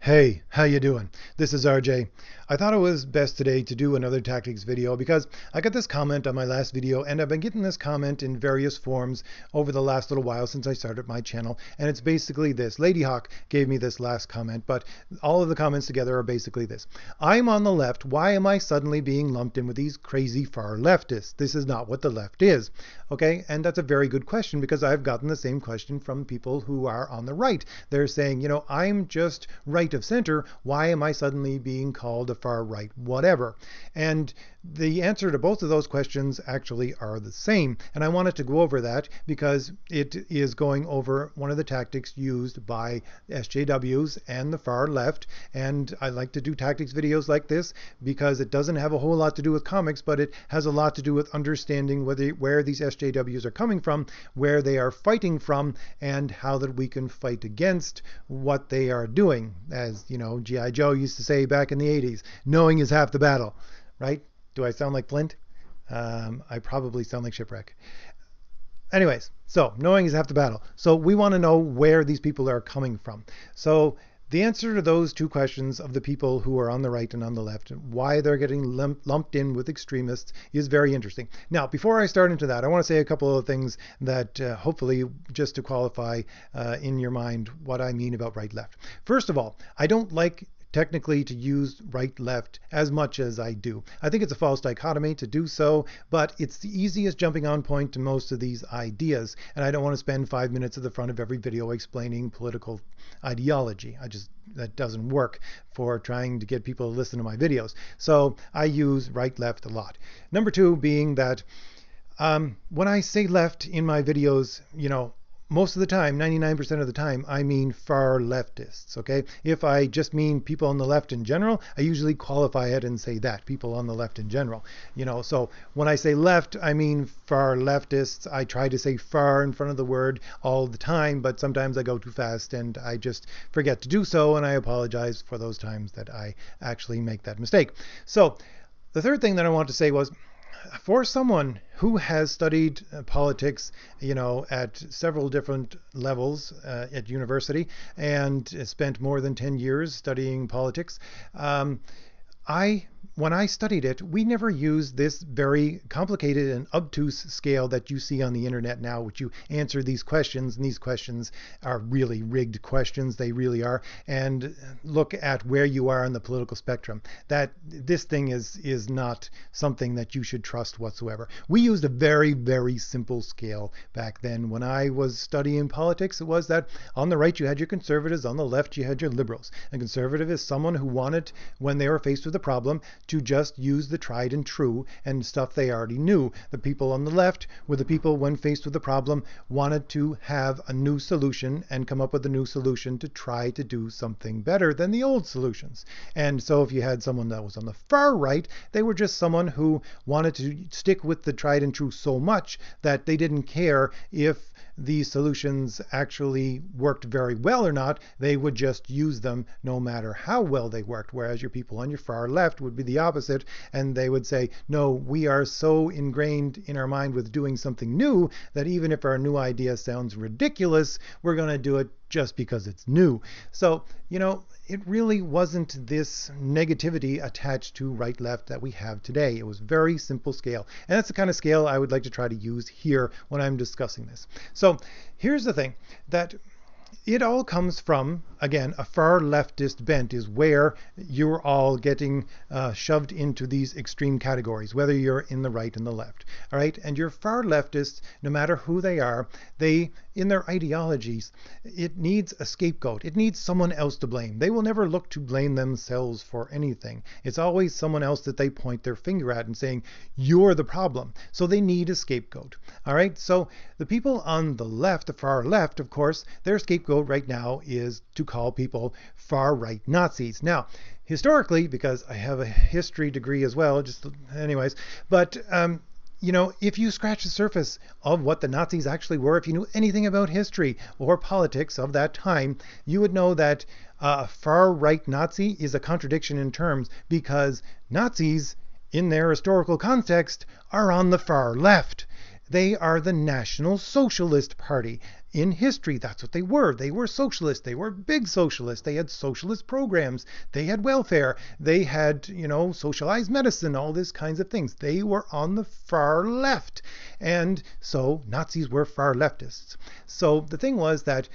Hey, how you doing? This is RJ. I thought it was best today to do another tactics video because I got this comment on my last video, and I've been getting this comment in various forms over the last little while since I started my channel, and it's basically this. Lady Hawk gave me this last comment, but all of the comments together are basically this. I'm on the left. Why am I suddenly being lumped in with these crazy far leftists? This is not what the left is. Okay, and that's a very good question because I've gotten the same question from people who are on the right. They're saying, you know, I'm just right of center. Why am I suddenly being called a far right whatever? And the answer to both of those questions actually are the same. And I wanted to go over that because it is going over one of the tactics used by SJW'S and the far left. And I like to do tactics videos like this because it doesn't have a whole lot to do with comics, but it has a lot to do with understanding where these SJWs are coming from, where they are fighting from, and how that we can fight against what they are doing. As you know, G.I. Joe used to say back in the 80s, knowing is half the battle, right? Do I sound like Flint? I probably sound like Shipwreck. Anyways, so knowing is half the battle. So we want to know where these people are coming from. So the answer to those two questions of the people who are on the right and on the left, why they're getting lumped in with extremists, is very interesting. Now, before I start into that, I want to say a couple of things that hopefully just to qualify in your mind what I mean about right-left. First of all, I don't like technically to use right-left as much as I do. I think it's a false dichotomy to do so, but it's the easiest jumping on point to most of these ideas. And I don't want to spend 5 minutes at the front of every video explaining political ideology. That doesn't work for trying to get people to listen to my videos. So I use right-left a lot. Number two being that when I say left in my videos, you know, most of the time, 99% of the time, I mean far leftists, okay? If I just mean people on the left in general, I usually qualify it and say that, people on the left in general. You know, so when I say left, I mean far leftists. I try to say far in front of the word all the time, but sometimes I go too fast and I just forget to do so, and I apologize for those times that I actually make that mistake. So the third thing that I want to say was, for someone who has studied politics, you know, at several different levels at university and spent more than 10 years studying politics, when I studied it, we never used this very complicated and obtuse scale that you see on the internet now, which you answer these questions, and these questions are really rigged questions. They really are. And look at where you are on the political spectrum. That this thing is not something that you should trust whatsoever. We used a very, very simple scale back then. When I was studying politics, it was that on the right you had your conservatives, on the left you had your liberals. A conservative is someone who wanted, when they were faced with a problem, to just use the tried and true and stuff they already knew. The people on the left were the people, when faced with a problem, wanted to have a new solution and come up with a new solution to try to do something better than the old solutions. And so if you had someone that was on the far right, they were just someone who wanted to stick with the tried and true so much that they didn't care if these solutions actually worked very well or not. They would just use them no matter how well they worked. Whereas your people on your far left would be the opposite, and they would say, no, we are so ingrained in our mind with doing something new that even if our new idea sounds ridiculous, we're going to do it just because it's new. So, you know, it really wasn't this negativity attached to right-left that we have today. It was very simple scale. And that's the kind of scale I would like to try to use here when I'm discussing this. So here's the thing, that it all comes from, again, a far leftist bent is where you're all getting shoved into these extreme categories, whether you're in the right and the left. All right. And your far leftists, no matter who they are, they, in their ideologies, it needs a scapegoat. It needs someone else to blame. They will never look to blame themselves for anything. It's always someone else that they point their finger at and saying, you're the problem. So they need a scapegoat. All right. So the people on the left, the far left, of course, their scapegoat right now is to call people far right Nazis. Now, historically, because I have a history degree as well, just anyways, but you know, if you scratch the surface of what the Nazis actually were, if you knew anything about history or politics of that time, you would know that a far right Nazi is a contradiction in terms, because Nazis in their historical context are on the far left. They are the National Socialist Party. In history, that's what they were. They were socialists. They were big socialists. They had socialist programs. They had welfare. They had, socialized medicine, all these kinds of things. They were on the far left. And so Nazis were far leftists. So the thing was that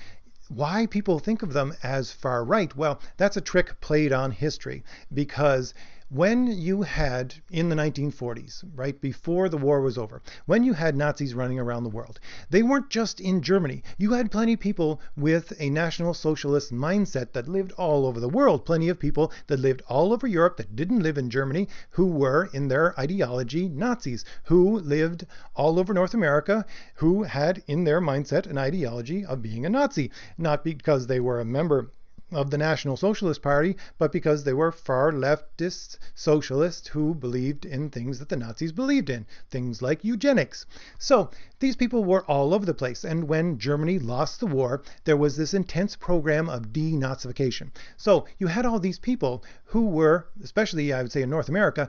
why people think of them as far right, well, that's a trick played on history, because when you had, in the 1940s, right before the war was over, when you had Nazis running around the world, they weren't just in Germany. You had plenty of people with a National Socialist mindset that lived all over the world. Plenty of people that lived all over Europe that didn't live in Germany, who were, in their ideology, Nazis, who lived all over North America, who had in their mindset an ideology of being a Nazi. Not because they were a member of the National Socialist Party, but because they were far leftist socialists who believed in things that the Nazis believed in, things like eugenics. So these people were all over the place, and when Germany lost the war, there was this intense program of denazification. So you had all these people who were, especially I would say in North America,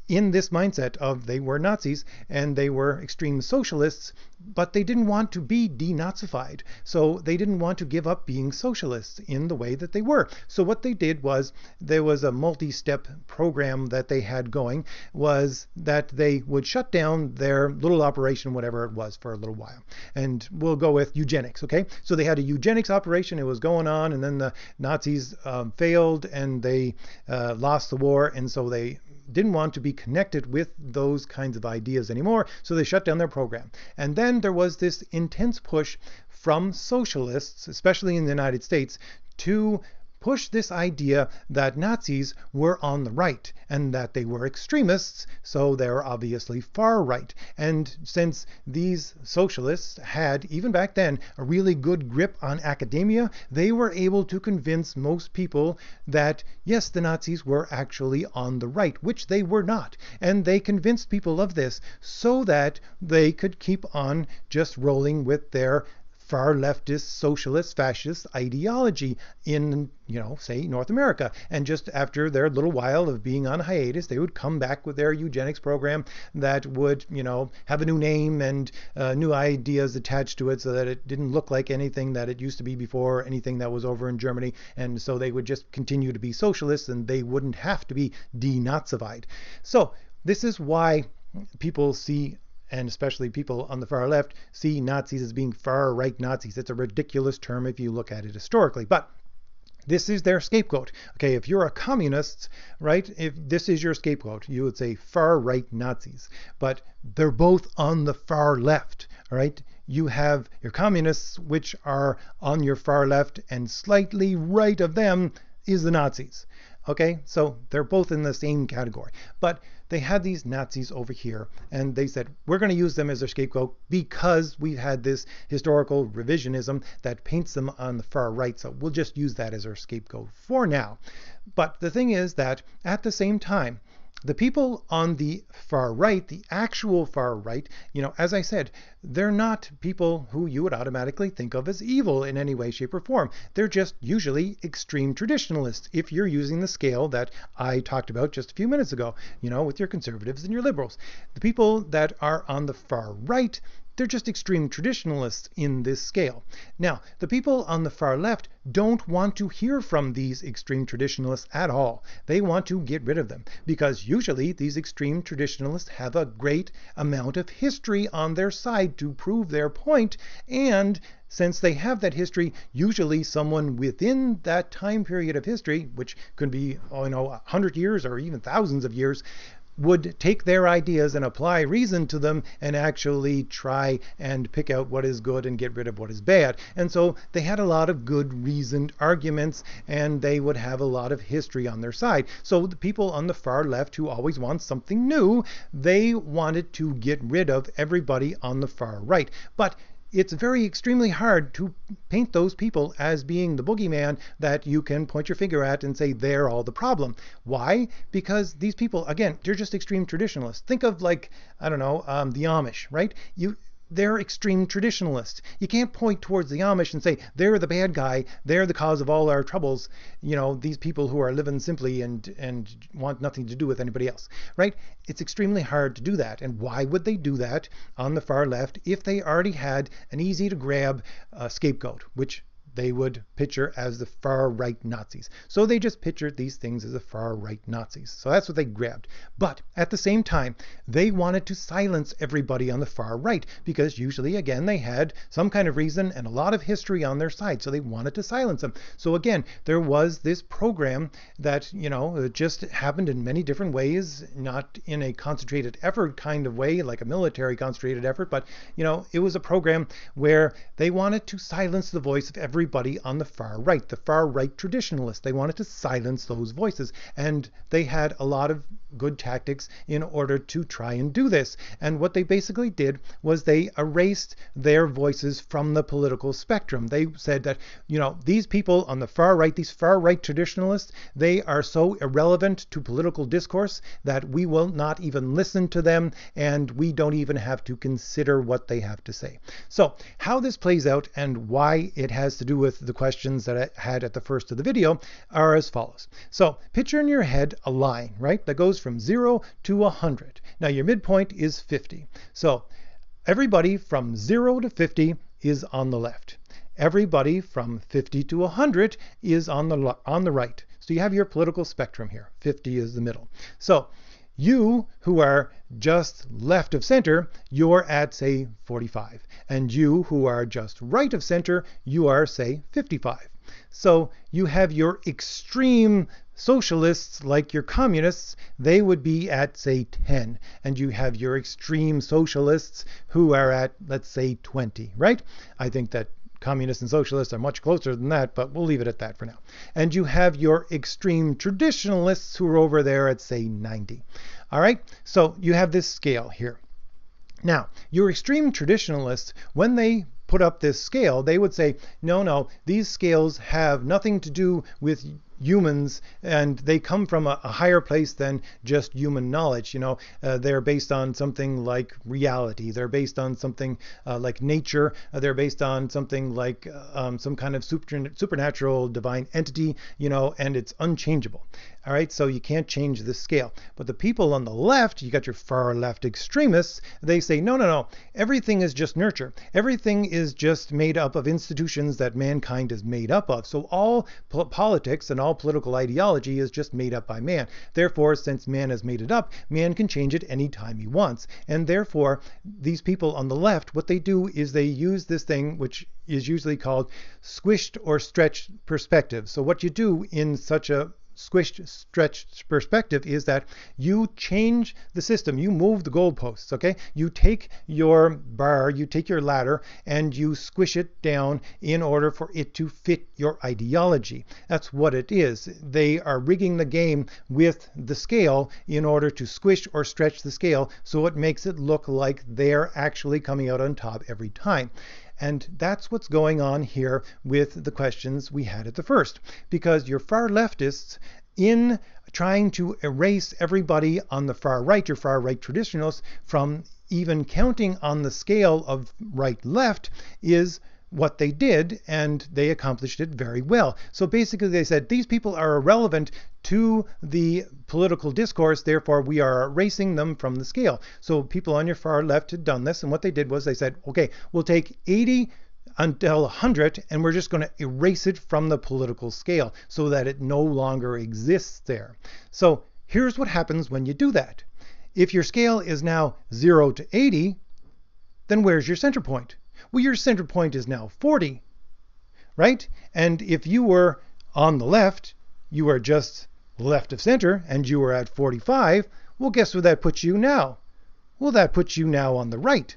in this mindset of they were Nazis and they were extreme socialists, but they didn't want to be denazified. So they didn't want to give up being socialists in the way that they were. So what they did was, there was a multi-step program that they had going, was that they would shut down their little operation, whatever it was, for a little while. And we'll go with eugenics, okay? So they had a eugenics operation, it was going on, and then the Nazis failed and they lost the war, and so they didn't want to be connected with those kinds of ideas anymore, so they shut down their program. And then there was this intense push from socialists, especially in the United States, to push this idea that Nazis were on the right and that they were extremists, so they're obviously far right. And since these socialists had, even back then, a really good grip on academia, they were able to convince most people that, yes, the Nazis were actually on the right, which they were not. And they convinced people of this so that they could keep on just rolling with their far leftist, socialist, fascist ideology in, say, North America. And just after their little while of being on hiatus, they would come back with their eugenics program that would, have a new name and new ideas attached to it so that it didn't look like anything that it used to be before, anything that was over in Germany. And so they would just continue to be socialists and they wouldn't have to be denazified. So this is why people see, and especially people on the far left, see Nazis as being far right Nazis. It's a ridiculous term if you look at it historically, but this is their scapegoat. Okay, if you're a communist, right, if this is your scapegoat, you would say far right Nazis, but they're both on the far left, all right? You have your communists, which are on your far left, and slightly right of them is the Nazis. Okay, so they're both in the same category. But they had these Nazis over here, and they said, we're going to use them as their scapegoat because we've had this historical revisionism that paints them on the far right, so we'll just use that as our scapegoat for now. But the thing is that at the same time, the people on the far right, the actual far right, as I said, they're not people who you would automatically think of as evil in any way, shape, or form. They're just usually extreme traditionalists, if you're using the scale that I talked about just a few minutes ago, with your conservatives and your liberals. The people that are on the far right, they're just extreme traditionalists in this scale. Now, the people on the far left don't want to hear from these extreme traditionalists at all. They want to get rid of them because usually these extreme traditionalists have a great amount of history on their side to prove their point, and since they have that history, usually someone within that time period of history, which could be 100 years or even thousands of years, would take their ideas and apply reason to them and actually try and pick out what is good and get rid of what is bad. And so they had a lot of good reasoned arguments, and they would have a lot of history on their side. So the people on the far left who always want something new, they wanted to get rid of everybody on the far right. But it's very extremely hard to paint those people as being the boogeyman that you can point your finger at and say they're all the problem. Why? Because these people, again, they're just extreme traditionalists. Think of, like, I don't know, the Amish, right? they're extreme traditionalists. You can't point towards the Amish and say, they're the bad guy, they're the cause of all our troubles, you know, these people who are living simply and want nothing to do with anybody else, right? It's extremely hard to do that. And why would they do that on the far left if they already had an easy to grab scapegoat, which they would picture as the far-right Nazis. So they just pictured these things as the far-right Nazis. So that's what they grabbed. But at the same time, they wanted to silence everybody on the far right because usually, again, they had some kind of reason and a lot of history on their side. So they wanted to silence them. So again, there was this program that, you know, just happened in many different ways, not in a concentrated effort kind of way, like a military concentrated effort, but, you know, it was a program where they wanted to silence the voice of everybody on the far right traditionalists. They wanted to silence those voices, and they had a lot of good tactics in order to try and do this. And what they basically did was they erased their voices from the political spectrum. They said that, you know, these people on the far right, these far right traditionalists, they are so irrelevant to political discourse that we will not even listen to them, and we don't even have to consider what they have to say. So how this plays out and why it has to do with the questions that I had at the first of the video are as follows. So picture in your head a line, right, that goes from 0 to 100. Now your midpoint is 50. So everybody from 0 to 50 is on the left. Everybody from 50 to 100 is on the right. So you have your political spectrum here. 50 is the middle. So you who are just left of center, you're at, say, 45. And you who are just right of center, you are, say, 55. So you have your extreme socialists, like your communists, they would be at, say, 10. And you have your extreme socialists who are at, let's say, 20, right? I think that communists and socialists are much closer than that, but we'll leave it at that for now. And you have your extreme traditionalists who are over there at, say, 90. All right, so you have this scale here. Now, your extreme traditionalists, when they put up this scale, they would say, no, these scales have nothing to do with humans, and they come from a higher place than just human knowledge. You know, they're based on something like reality. They're based on something like nature. They're based on something like some kind of supernatural divine entity, you know, and it's unchangeable. All right, so you can't change this scale. But the people on the left, you got your far left extremists, they say, no, everything is just nurture. Everything is just made up of institutions that mankind is made up of. So all politics and all political ideology is just made up by man. Therefore, since man has made it up, man can change it any time he wants. And therefore, these people on the left, what they do is they use this thing, which is usually called squished or stretched perspective. So what you do in such a squished, stretched perspective is that you change the system. You move the goalposts, okay? You take your bar, you take your ladder, and you squish it down in order for it to fit your ideology. That's what it is. They are rigging the game with the scale in order to squish or stretch the scale so it makes it look like they're actually coming out on top every time. And that's what's going on here with the questions we had at the first. Because your far leftists, in trying to erase everybody on the far right, your far right traditionalists, from even counting on the scale of right-left, is what they did, and they accomplished it very well. So basically they said, these people are irrelevant to the political discourse, therefore we are erasing them from the scale. So people on your far left had done this, and what they did was they said, okay, we'll take 80 until 100, and we're just going to erase it from the political scale so that it no longer exists there. So here's what happens when you do that. If your scale is now 0 to 80, then where's your center point? Well, your center point is now 40, right? And if you were on the left, you are just left of center, and you were at 45, well, guess where that puts you now? Well, that puts you now on the right.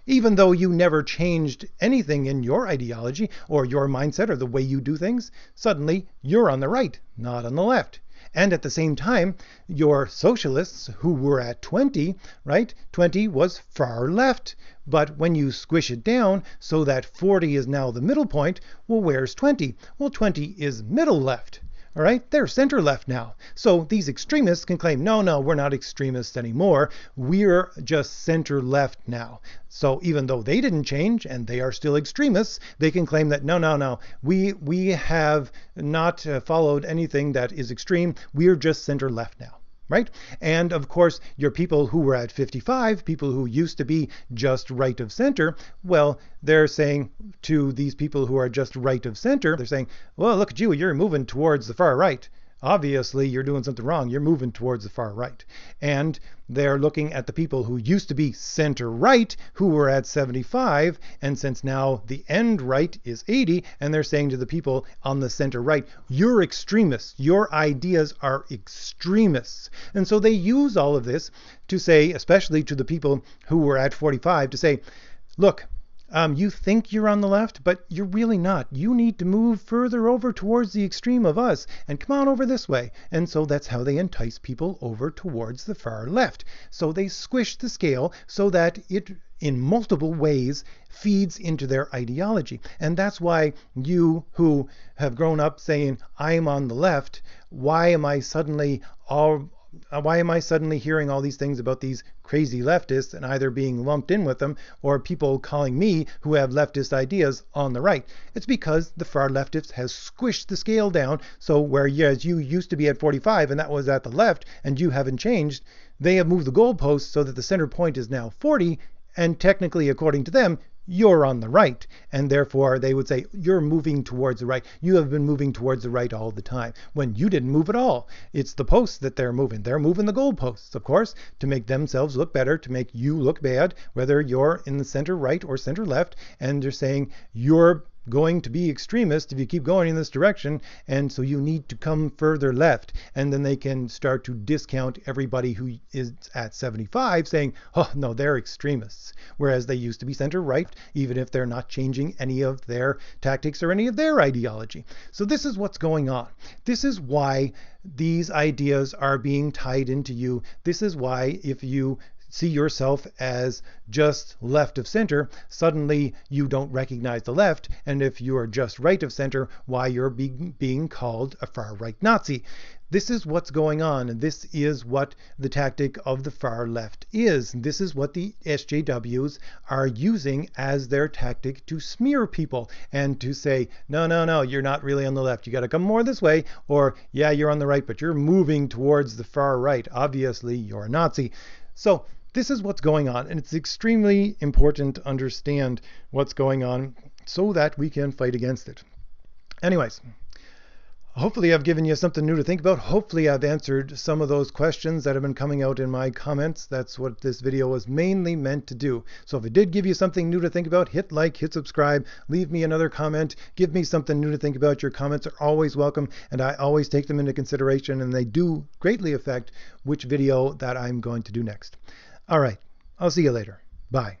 Even though you never changed anything in your ideology or your mindset or the way you do things, suddenly you're on the right, not on the left. And at the same time, your socialists who were at 20, right? 20 was far left. But when you squish it down so that 40 is now the middle point, well, where's 20? Well, 20 is middle left, All right, they're center left now. So these extremists can claim, no, no, we're not extremists anymore. We're just center left now. So even though they didn't change and they are still extremists, they can claim that, no, no, no, we have not followed anything that is extreme. We're just center left now. Right? And of course, your people who were at 55, people who used to be just right of center, well, they're saying to these people who are just right of center, they're saying, well, look at you, you're moving towards the far right. Obviously, you're doing something wrong. You're moving towards the far right. And they're looking at the people who used to be center right, who were at 75. And since now the end right is 80, and they're saying to the people on the center right, you're extremists. Your ideas are extremists. And so they use all of this to say, especially to the people who were at 45, to say, look, you think you're on the left, but you're really not. You need to move further over towards the extreme of us and come on over this way. And so that's how they entice people over towards the far left. So they squish the scale so that it, in multiple ways, feeds into their ideology. And that's why you who have grown up saying, I'm on the left, why am I suddenly hearing all these things about these crazy leftists and either being lumped in with them or people calling me who have leftist ideas on the right? It's because the far leftists has squished the scale down. So whereas you used to be at 45 and that was at the left and you haven't changed, they have moved the goalposts so that the center point is now 40. And technically, according to them, you're on the right. And therefore, they would say, you're moving towards the right. You have been moving towards the right all the time, when you didn't move at all. It's the posts that they're moving. They're moving the goalposts, of course, to make themselves look better, to make you look bad, whether you're in the center right or center left. And they're saying, you're going to be extremist if you keep going in this direction, and so you need to come further left. And then they can start to discount everybody who is at 75, saying, oh no, they're extremists, whereas they used to be center right, even if they're not changing any of their tactics or any of their ideology. So this is what's going on. This is why these ideas are being tied into you. This is why if you see yourself as just left of center, suddenly you don't recognize the left. And if you are just right of center, why you're being called a far right Nazi. This is what's going on, and this is what the tactic of the far left is. This is what the SJWs are using as their tactic to smear people and to say, no, no, no, you're not really on the left. You got to come more this way, or yeah, you're on the right, but you're moving towards the far right. Obviously, you're a Nazi. So this is what's going on, and it's extremely important to understand what's going on so that we can fight against it. Anyways, hopefully I've given you something new to think about. Hopefully I've answered some of those questions that have been coming out in my comments. That's what this video was mainly meant to do. So if it did give you something new to think about, hit like, hit subscribe, leave me another comment, give me something new to think about. Your comments are always welcome, and I always take them into consideration, and they do greatly affect which video that I'm going to do next. All right, I'll see you later. Bye.